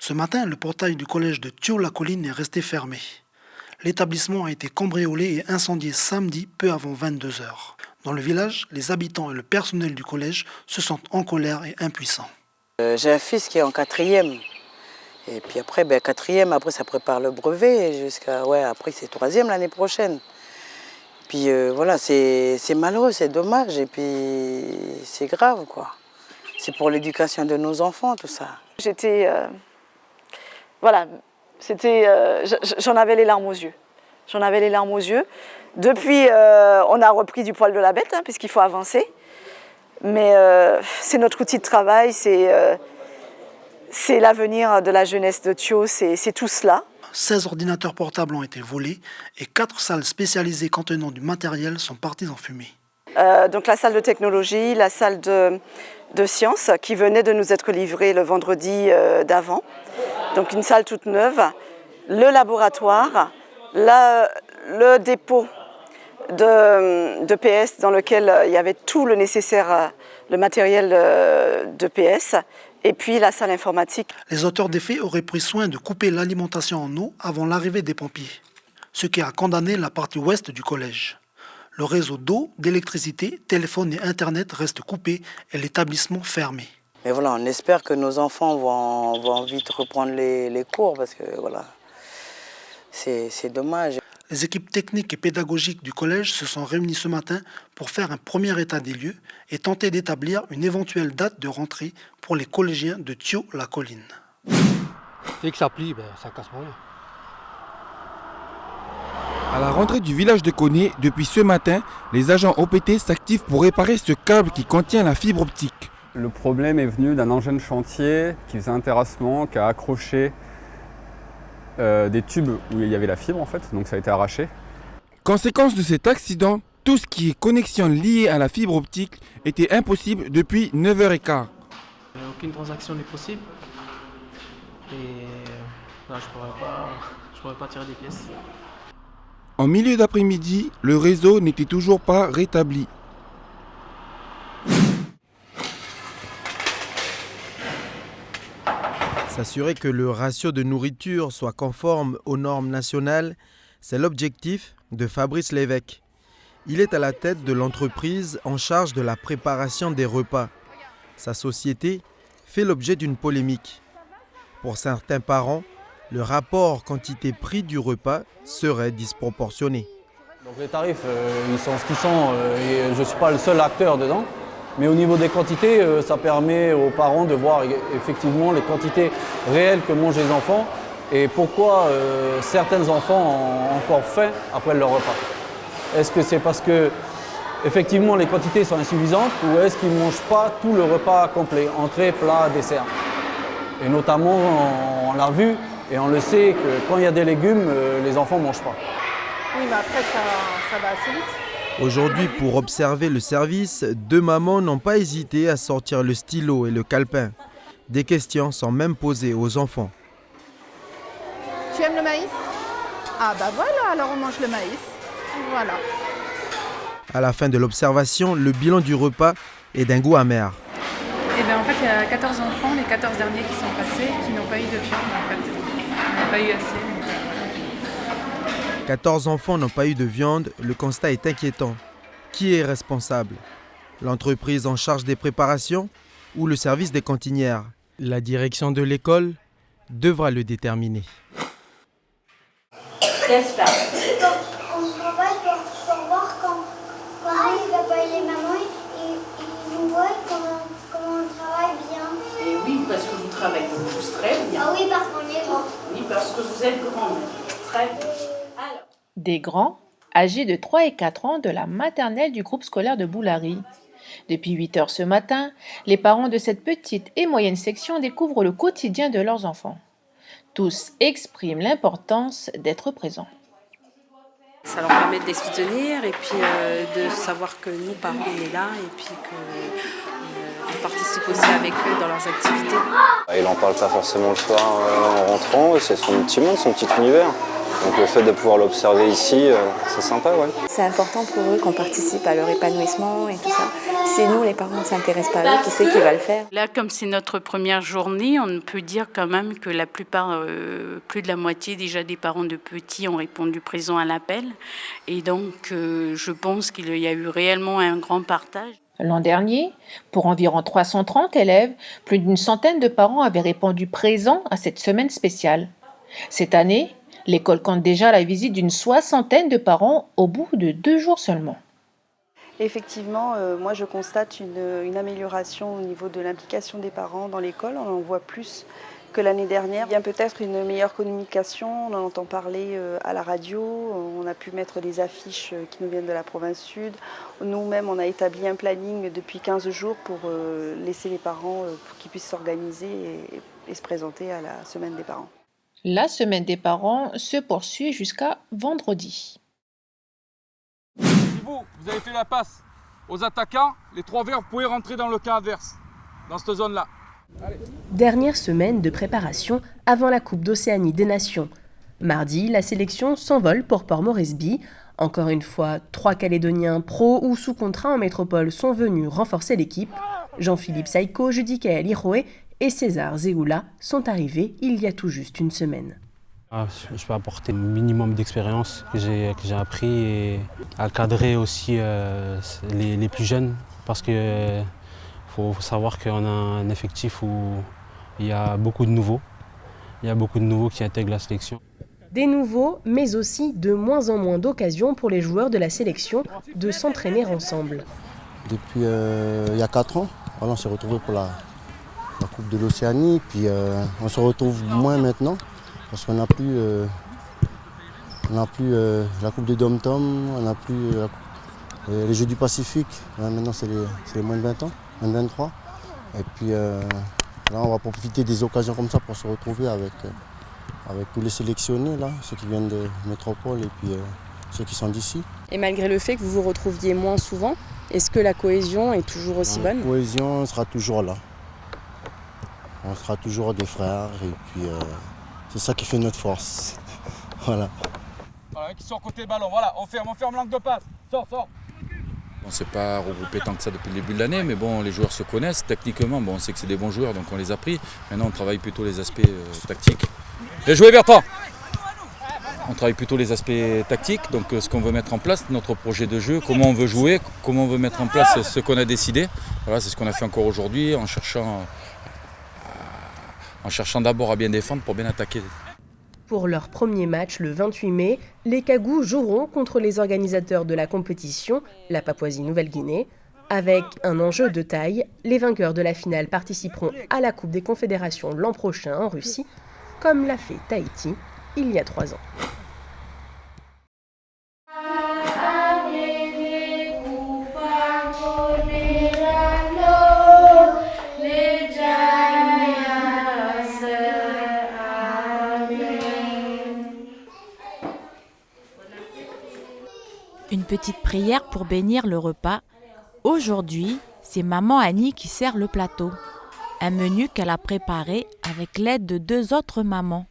Ce matin, le portail du collège de Thio-la-Colline est resté fermé. L'établissement a été cambriolé et incendié samedi peu avant 22 heures. Dans le village, les habitants et le personnel du collège se sentent en colère et impuissants. J'ai un fils qui est en quatrième. Et puis après, quatrième, après ça prépare le brevet jusqu'à après c'est troisième l'année prochaine. Puis voilà, c'est malheureux, c'est dommage et puis c'est grave quoi. C'est pour l'éducation de nos enfants tout ça. J'en avais les larmes aux yeux. Depuis, on a repris du poil de la bête, puisqu'il faut avancer. Mais c'est notre outil de travail, c'est l'avenir de la jeunesse de Thio, c'est tout cela. 16 ordinateurs portables ont été volés et 4 salles spécialisées contenant du matériel sont parties en fumée. Donc la salle de technologie, la salle de sciences qui venait de nous être livrée le vendredi d'avant. Donc une salle toute neuve, le laboratoire, le dépôt de PS dans lequel il y avait tout le nécessaire, le matériel de PS, et puis la salle informatique. Les auteurs des faits auraient pris soin de couper l'alimentation en eau avant l'arrivée des pompiers, ce qui a condamné la partie ouest du collège. Le réseau d'eau, d'électricité, téléphone et Internet reste coupé et l'établissement fermé. Mais voilà, on espère que nos enfants vont vite reprendre les cours parce que voilà, c'est dommage. Les équipes techniques et pédagogiques du collège se sont réunies ce matin pour faire un premier état des lieux et tenter d'établir une éventuelle date de rentrée pour les collégiens de Thio-la-Colline. Dès que ça plie, ça casse mon nez. À la rentrée du village de Koné, depuis ce matin, les agents OPT s'activent pour réparer ce câble qui contient la fibre optique. Le problème est venu d'un engin de chantier qui faisait un terrassement, qui a accroché des tubes où il y avait la fibre en fait, donc ça a été arraché. Conséquence de cet accident, tout ce qui est connexion liée à la fibre optique était impossible depuis 9h15. Aucune transaction n'est possible et là, je pourrais pas tirer des pièces. En milieu d'après-midi, le réseau n'était toujours pas rétabli. S'assurer que le ratio de nourriture soit conforme aux normes nationales, c'est l'objectif de Fabrice Lévesque. Il est à la tête de l'entreprise en charge de la préparation des repas. Sa société fait l'objet d'une polémique. Pour certains parents, le rapport quantité-prix du repas serait disproportionné. Donc les tarifs, ils sont ce qu'ils sont, et je ne suis pas le seul acteur dedans. Mais au niveau des quantités, ça permet aux parents de voir effectivement les quantités réelles que mangent les enfants et pourquoi certains enfants ont encore faim après leur repas. Est-ce que c'est parce que effectivement les quantités sont insuffisantes ou est-ce qu'ils ne mangent pas tout le repas complet, entrée, plat, dessert? Et notamment, on l'a vu et on le sait que quand il y a des légumes, les enfants ne mangent pas. Oui, mais après ça va assez vite. Aujourd'hui, pour observer le service, 2 mamans n'ont pas hésité à sortir le stylo et le calepin. Des questions sont même posées aux enfants. Tu aimes le maïs? Ah bah voilà, alors on mange le maïs. Voilà. À la fin de l'observation, le bilan du repas est d'un goût amer. Et bien en fait, il y a 14 enfants, les 14 derniers qui sont passés, qui n'ont pas eu de viande en fait. On n'a pas eu assez. 14 enfants n'ont pas eu de viande, le constat est inquiétant. Qui est responsable? L'entreprise en charge des préparations ou le service des cantinières? La direction de l'école devra le déterminer. J'espère. On travaille pour voir quand les papas et les mamans ils nous voient comment on travaille bien. Et oui, parce que vous travaillez tous très bien. Ah oui, parce qu'on est grands. Oui, parce que vous êtes grands. Très bien. Des grands, âgés de 3 et 4 ans de la maternelle du groupe scolaire de Boulari. Depuis 8 heures ce matin, les parents de cette petite et moyenne section découvrent le quotidien de leurs enfants. Tous expriment l'importance d'être présents. Ça leur permet de les soutenir et puis de savoir que nous, parents, on est là et puis qu'on participe aussi avec eux dans leurs activités. Il n'en parle pas forcément le soir en rentrant, c'est son petit monde, son petit univers. Donc le fait de pouvoir l'observer ici, c'est sympa, ouais. C'est important pour eux qu'on participe à leur épanouissement et tout ça. C'est nous, les parents, on ne s'intéresse pas à eux, qui c'est qui va le faire. Là, comme c'est notre première journée, on peut dire quand même que la plupart, plus de la moitié déjà des parents de petits ont répondu présent à l'appel. Et donc, je pense qu'il y a eu réellement un grand partage. L'an dernier, pour environ 330 élèves, plus d'une centaine de parents avaient répondu présent à cette semaine spéciale. Cette année, l'école compte déjà la visite d'une soixantaine de parents au bout de 2 jours seulement. Effectivement, moi je constate une amélioration au niveau de l'implication des parents dans l'école. On en voit plus que l'année dernière. Il y a peut-être une meilleure communication, on en entend parler à la radio, on a pu mettre des affiches qui nous viennent de la province sud. Nous-mêmes, on a établi un planning depuis 15 jours pour laisser les parents pour qu'ils puissent s'organiser et se présenter à la semaine des parents. La semaine des parents se poursuit jusqu'à vendredi. Vous avez fait la passe aux attaquants, les 3 verts, vous pouvez rentrer dans le camp adverse, dans cette zone-là. Allez. Dernière semaine de préparation avant la Coupe d'Océanie des Nations. Mardi, la sélection s'envole pour Port Moresby. Encore une fois, 3 Calédoniens pro ou sous contrat en métropole sont venus renforcer l'équipe. Jean-Philippe Saïko, Judikaël Iroé et César Zéoula sont arrivés il y a tout juste une semaine. Je peux apporter un minimum d'expérience que j'ai appris et à cadrer aussi les plus jeunes parce qu'il faut savoir qu'on a un effectif où il y a beaucoup de nouveaux. Il y a beaucoup de nouveaux qui intègrent la sélection. Des nouveaux, mais aussi de moins en moins d'occasions pour les joueurs de la sélection de s'entraîner ensemble. Depuis il y a 4 ans, on s'est retrouvés pour la Coupe de l'Océanie, puis on se retrouve moins maintenant. Parce qu'on n'a plus, la Coupe de Dom-Tom, on n'a plus les Jeux du Pacifique. Maintenant, c'est les moins de 20 ans, moins de 23. Et puis là, on va profiter des occasions comme ça pour se retrouver avec tous les sélectionnés, là, ceux qui viennent de métropole et puis ceux qui sont d'ici. Et malgré le fait que vous vous retrouviez moins souvent, est-ce que la cohésion est toujours aussi bonne ? La cohésion sera toujours là. On sera toujours des frères et puis c'est ça qui fait notre force. Voilà. Voilà, qui sort côté ballon, voilà, on ferme l'angle de passe. Sors. On ne s'est pas regroupé tant que ça depuis le début de l'année, mais bon, les joueurs se connaissent techniquement. Bon, on sait que c'est des bons joueurs, donc on les a pris. Maintenant, on travaille plutôt les aspects tactiques. Bien joué, Bertrand! On travaille plutôt les aspects tactiques, donc ce qu'on veut mettre en place, notre projet de jeu, comment on veut jouer, comment on veut mettre en place ce qu'on a décidé. Voilà, c'est ce qu'on a fait encore aujourd'hui en cherchant d'abord à bien défendre pour bien attaquer. Pour leur premier match le 28 mai, les Cagous joueront contre les organisateurs de la compétition, la Papouasie-Nouvelle-Guinée. Avec un enjeu de taille, les vainqueurs de la finale participeront à la Coupe des Confédérations l'an prochain en Russie, comme l'a fait Tahiti il y a 3 ans. Une petite prière pour bénir le repas. Aujourd'hui, c'est maman Annie qui sert le plateau. Un menu qu'elle a préparé avec l'aide de 2 autres mamans.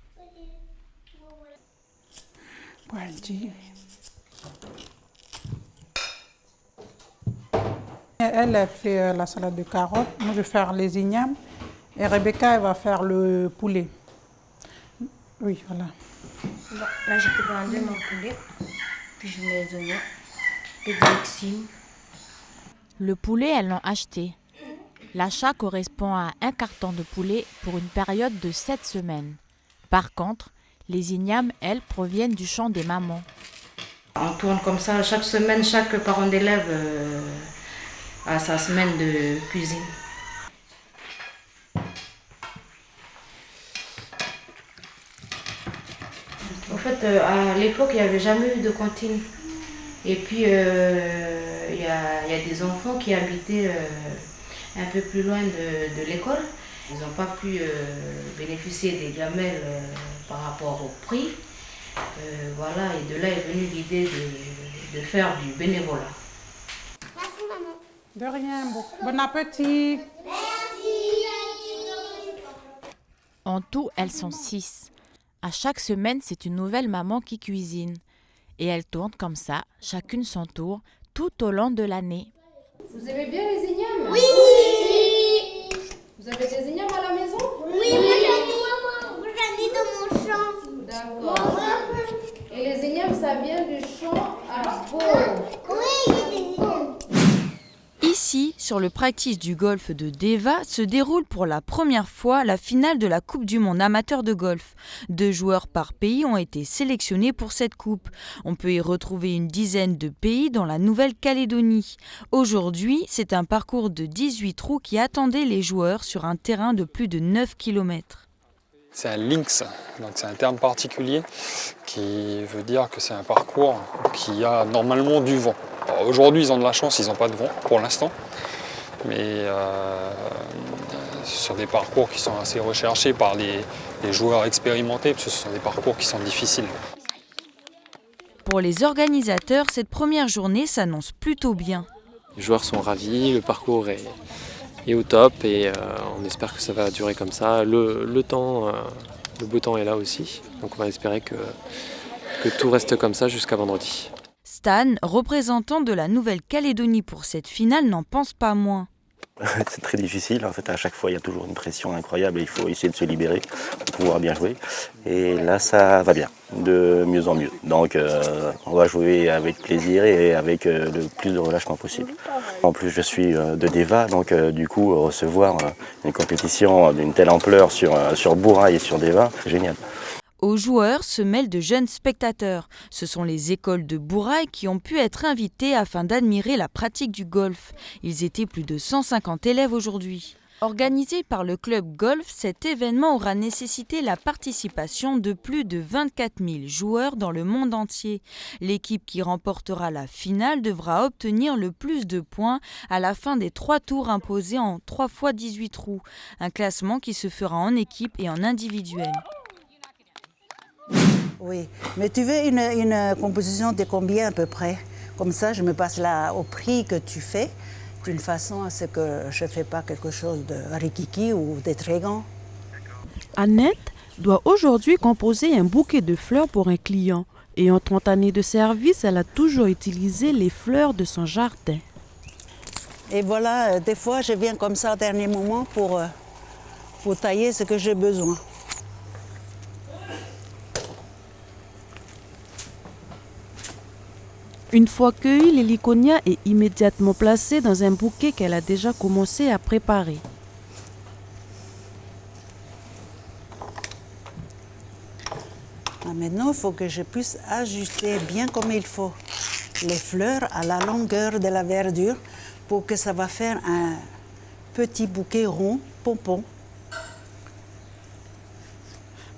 Elle fait la salade de carottes, moi je vais faire les ignames et Rebecca elle va faire le poulet. Oui, voilà. Là, je peux prendre mon poulet, puis je mets les oignons, puis des mixines. Le poulet, elles l'ont acheté. L'achat correspond à un carton de poulet pour une période de 7 semaines. Par contre, les ignames, elles, proviennent du champ des mamans. On tourne comme ça chaque semaine, chaque parent d'élève a sa semaine de cuisine. En fait, à l'époque, il n'y avait jamais eu de cantine. Et puis, il y a des enfants qui habitaient un peu plus loin de l'école. Ils n'ont pas pu bénéficier des gamelles par rapport au prix. Voilà, et de là est venue l'idée de faire du bénévolat. Merci maman. De rien, bon appétit. En tout, elles sont 6. À chaque semaine, c'est une nouvelle maman qui cuisine. Et elles tournent comme ça, chacune son tour, tout au long de l'année. Vous aimez bien les ignames? Oui. Vous avez des ignames à la maison? Oui, moi j'en ai dans mon champ. D'accord. Et les ignames, ça vient du champ à Beau. Oui, j'ai des ignames. Ici, sur le practice du golf de Deva, se déroule pour la première fois la finale de la Coupe du monde amateur de golf. 2 joueurs par pays ont été sélectionnés pour cette coupe. On peut y retrouver une dizaine de pays dans la Nouvelle-Calédonie. Aujourd'hui, c'est un parcours de 18 trous qui attendait les joueurs sur un terrain de plus de 9 km. C'est un links, donc c'est un terme particulier qui veut dire que c'est un parcours qui a normalement du vent. Aujourd'hui, ils ont de la chance, ils n'ont pas de vent pour l'instant, mais sur des parcours qui sont assez recherchés par les joueurs expérimentés, parce que ce sont des parcours qui sont difficiles. Pour les organisateurs, cette première journée s'annonce plutôt bien. Les joueurs sont ravis, le parcours est au top et on espère que ça va durer comme ça. Le beau temps est là aussi, donc on va espérer que tout reste comme ça jusqu'à vendredi. Stan, représentant de la Nouvelle-Calédonie pour cette finale, n'en pense pas moins. C'est très difficile, en fait à chaque fois il y a toujours une pression incroyable et il faut essayer de se libérer pour pouvoir bien jouer. Et là ça va bien, de mieux en mieux. Donc on va jouer avec plaisir et avec le plus de relâchement possible. En plus je suis de Deva, donc du coup recevoir une compétition d'une telle ampleur sur Bourail et sur Deva, c'est génial. Aux joueurs se mêlent de jeunes spectateurs. Ce sont les écoles de Bourail qui ont pu être invitées afin d'admirer la pratique du golf. Ils étaient plus de 150 élèves aujourd'hui. Organisé par le club golf, cet événement aura nécessité la participation de plus de 24 000 joueurs dans le monde entier. L'équipe qui remportera la finale devra obtenir le plus de points à la fin des 3 tours imposés en 3 x 18 trous. Un classement qui se fera en équipe et en individuel. Oui, mais tu veux une composition de combien à peu près? Comme ça, je me passe là au prix que tu fais, d'une façon à ce que je ne fais pas quelque chose de rikiki ou de très grand. Annette doit aujourd'hui composer un bouquet de fleurs pour un client. Et en 30 années de service, elle a toujours utilisé les fleurs de son jardin. Et voilà, des fois, je viens comme ça au dernier moment pour tailler ce que j'ai besoin. Une fois cueillie, l'héliconia est immédiatement placée dans un bouquet qu'elle a déjà commencé à préparer. Maintenant, il faut que je puisse ajuster bien comme il faut les fleurs à la longueur de la verdure pour que ça va faire un petit bouquet rond, pompon.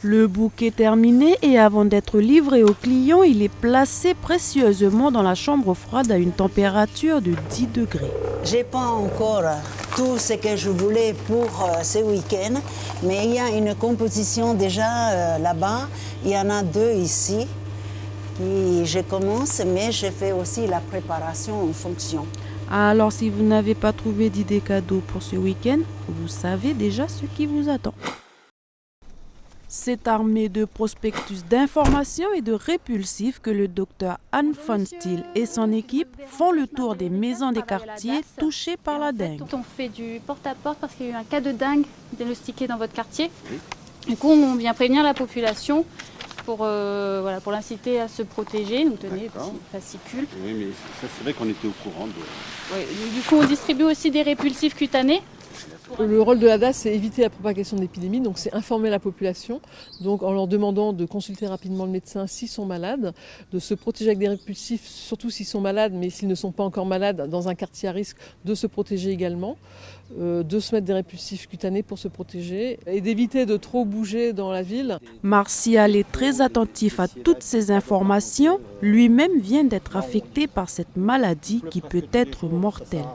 Le bouquet terminé et avant d'être livré au client, il est placé précieusement dans la chambre froide à une température de 10 degrés. Je n'ai pas encore tout ce que je voulais pour ce week-end, mais il y a une composition déjà là-bas. Il y en a 2 ici. Et je commence, mais je fais aussi la préparation en fonction. Alors, si vous n'avez pas trouvé d'idée cadeau pour ce week-end, vous savez déjà ce qui vous attend. C'est armé de prospectus d'informations et de répulsifs que le docteur Anne von Stiel et son équipe font le tour des maisons des quartiers touchés par la dengue. On fait du porte-à-porte parce qu'il y a eu un cas de dengue diagnostiqué dans votre quartier. Du coup, on vient prévenir la population pour l'inciter à se protéger. Donc, tenez, petit fascicule. Oui, mais ça, c'est vrai qu'on était au courant de... Oui, du coup, on distribue aussi des répulsifs cutanés. Le rôle de l'ADA, c'est éviter la propagation de l'épidémie, donc c'est informer la population, donc en leur demandant de consulter rapidement le médecin s'ils sont malades, de se protéger avec des répulsifs, surtout s'ils sont malades, mais s'ils ne sont pas encore malades, dans un quartier à risque, de se protéger également, de se mettre des répulsifs cutanés pour se protéger et d'éviter de trop bouger dans la ville. Martial est très attentif à toutes ces informations. Lui-même vient d'être affecté par cette maladie qui peut être mortelle.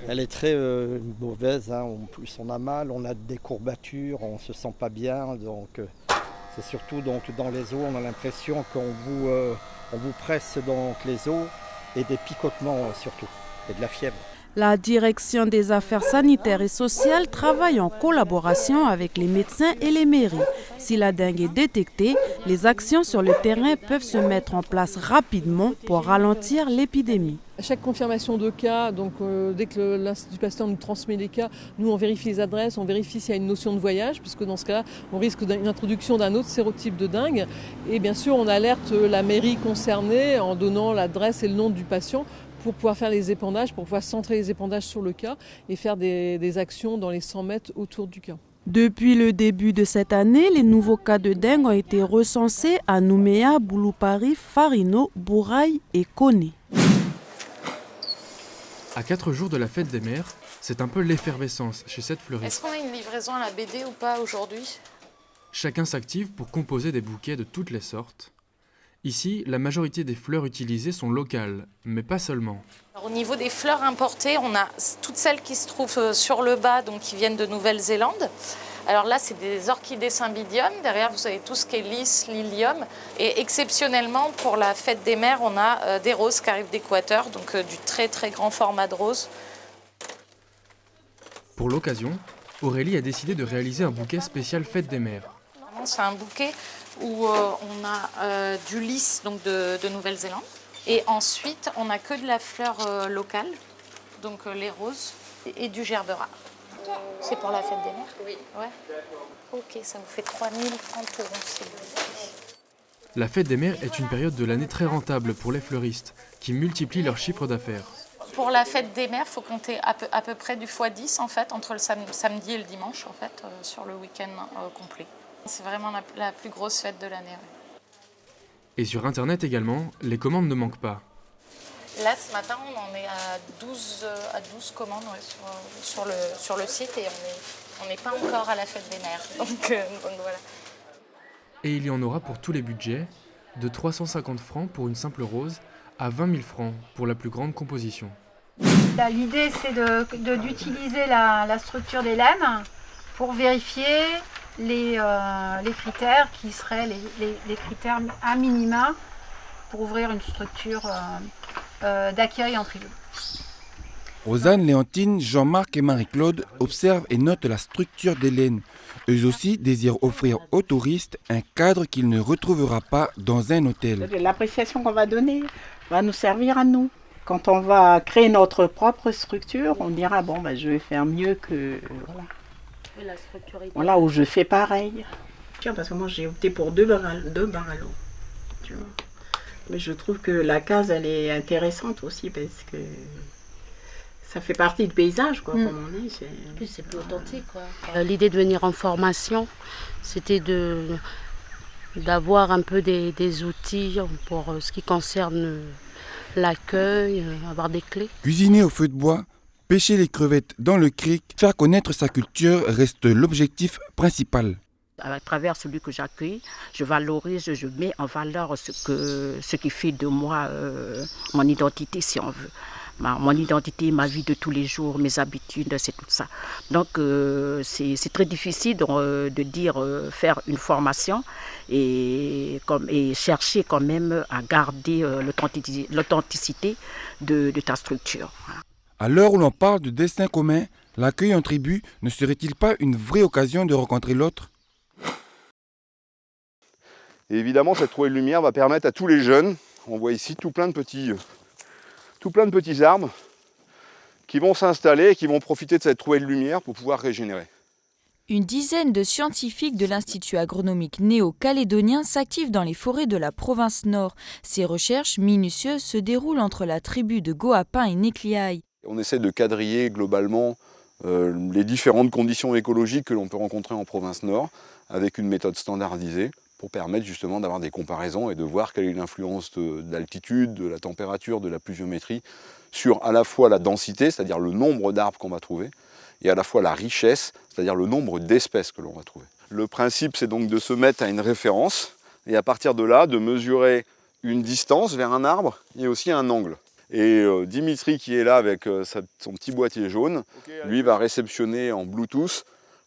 Elle est très mauvaise, hein. En plus on a mal, on a des courbatures, on ne se sent pas bien, donc C'est surtout donc dans les os, on a l'impression qu'on vous presse donc les os et des picotements surtout, et de la fièvre. La direction des affaires sanitaires et sociales travaille en collaboration avec les médecins et les mairies. Si la dengue est détectée, les actions sur le terrain peuvent se mettre en place rapidement pour ralentir l'épidémie. À chaque confirmation de cas, donc dès que l'Institut Pasteur nous transmet les cas, nous on vérifie les adresses, on vérifie s'il y a une notion de voyage, puisque dans ce cas-là, on risque d'une introduction d'un autre sérotype de dengue. Et bien sûr, on alerte la mairie concernée en donnant l'adresse et le nom du patient pour pouvoir faire les épandages, pour pouvoir centrer les épandages sur le cas et faire des actions dans les 100 mètres autour du cas. Depuis le début de cette année, les nouveaux cas de dengue ont été recensés à Nouméa, Bouloupari, Farino, Bourail et Koné. À 4 jours de la fête des mères, c'est un peu l'effervescence chez cette fleuriste. Est-ce qu'on a une livraison à la BD ou pas aujourd'hui? Chacun s'active pour composer des bouquets de toutes les sortes. Ici, la majorité des fleurs utilisées sont locales, mais pas seulement. Alors, au niveau des fleurs importées, on a toutes celles qui se trouvent sur le bas, donc qui viennent de Nouvelle-Zélande. Alors là, c'est des orchidées cymbidium. Derrière, vous avez tout ce qui est lys, lilium. Et exceptionnellement, pour la fête des mères, on a des roses qui arrivent d'Équateur, donc du très très grand format de rose. Pour l'occasion, Aurélie a décidé de réaliser un bouquet spécial fête des mères. C'est un bouquet où on a du lys donc de Nouvelle-Zélande. Et ensuite, on n'a que de la fleur locale, donc les roses et du gerbera. C'est pour la fête des mères? Oui. Ouais. Ok, ça vous fait 3000 francs pour once. La fête des mères est une période de l'année très rentable pour les fleuristes, qui multiplient leur chiffre d'affaires. Pour la fête des mères, il faut compter à peu près du x10 en fait, entre le samedi et le dimanche en fait, sur le week-end complet. C'est vraiment la plus grosse fête de l'année. Ouais. Et sur Internet également, les commandes ne manquent pas. Là, ce matin, on en est à 12 commandes sur le site et on n'est pas encore à la fête des mères. Donc voilà. Et il y en aura pour tous les budgets, de 350 francs pour une simple rose à 20 000 francs pour la plus grande composition. L'idée, c'est d'utiliser la structure des laines pour vérifier les critères qui seraient les critères à minima pour ouvrir une structure d'accueil en tribu. Rosanne, Léontine, Jean-Marc et Marie-Claude observent et notent la structure des laines. Eux aussi désirent offrir aux touristes un cadre qu'ils ne retrouvera pas dans un hôtel. L'appréciation qu'on va donner va nous servir à nous. Quand on va créer notre propre structure, on dira je vais faire mieux que voilà où je fais pareil. Parce que moi j'ai opté pour deux bars à l'eau. Tu vois. Mais je trouve que la case elle est intéressante aussi parce que ça fait partie du paysage comme on dit. En plus c'est plus authentique L'idée de venir en formation, c'était d'avoir un peu des outils pour ce qui concerne l'accueil, avoir des clés. Cuisiner au feu de bois, pêcher les crevettes dans le crick, faire connaître sa culture reste l'objectif principal. À travers celui que j'accueille, je valorise, je mets en valeur ce qui fait de moi mon identité, si on veut. Mon identité, ma vie de tous les jours, mes habitudes, c'est tout ça. Donc c'est très difficile de dire faire une formation et chercher quand même à garder l'authenticité de ta structure. À l'heure où l'on parle de destin commun, l'accueil en tribu ne serait-il pas une vraie occasion de rencontrer l'autre ? Et évidemment, cette trouée de lumière va permettre à tous les jeunes, on voit ici tout plein de petits arbres, qui vont s'installer et qui vont profiter de cette trouée de lumière pour pouvoir régénérer. Une dizaine de scientifiques de l'Institut agronomique néo-calédonien s'activent dans les forêts de la province Nord. Ces recherches minutieuses se déroulent entre la tribu de Goapin et Nécliaï. On essaie de quadriller globalement les différentes conditions écologiques que l'on peut rencontrer en province Nord avec une méthode standardisée pour permettre justement d'avoir des comparaisons et de voir quelle est l'influence de l'altitude, de la température, de la pluviométrie sur à la fois la densité, c'est-à-dire le nombre d'arbres qu'on va trouver, et à la fois la richesse, c'est-à-dire le nombre d'espèces que l'on va trouver. Le principe, c'est donc de se mettre à une référence et à partir de là, de mesurer une distance vers un arbre et aussi un angle. Et Dimitri, qui est là avec son petit boîtier jaune, lui va réceptionner en Bluetooth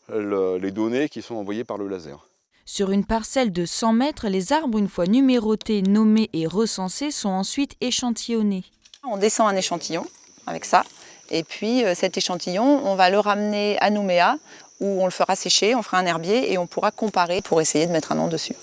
les données qui sont envoyées par le laser. Sur une parcelle de 100 mètres, les arbres, une fois numérotés, nommés et recensés, sont ensuite échantillonnés. On descend un échantillon avec ça, et puis cet échantillon, on va le ramener à Nouméa, où on le fera sécher, on fera un herbier et on pourra comparer pour essayer de mettre un nom dessus.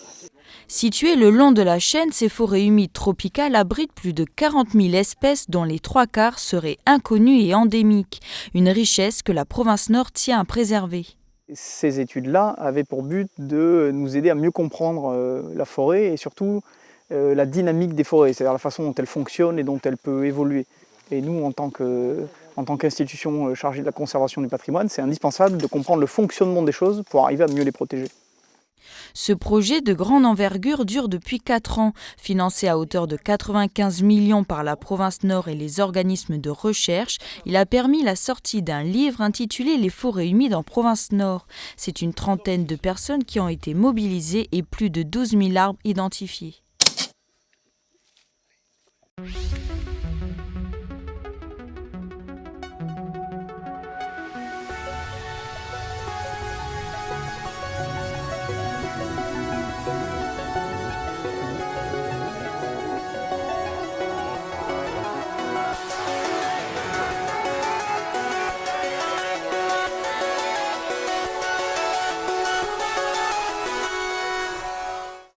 Situées le long de la chaîne, ces forêts humides tropicales abritent plus de 40 000 espèces dont les 3/4 seraient inconnues et endémiques. Une richesse que la province Nord tient à préserver. Ces études-là avaient pour but de nous aider à mieux comprendre la forêt et surtout la dynamique des forêts, c'est-à-dire la façon dont elles fonctionnent et dont elles peuvent évoluer. Et nous, en tant qu'institution chargée de la conservation du patrimoine, c'est indispensable de comprendre le fonctionnement des choses pour arriver à mieux les protéger. Ce projet de grande envergure dure depuis 4 ans. Financé à hauteur de 95 millions par la province Nord et les organismes de recherche, il a permis la sortie d'un livre intitulé « Les forêts humides en province Nord ». C'est une trentaine de personnes qui ont été mobilisées et plus de 12 000 arbres identifiés.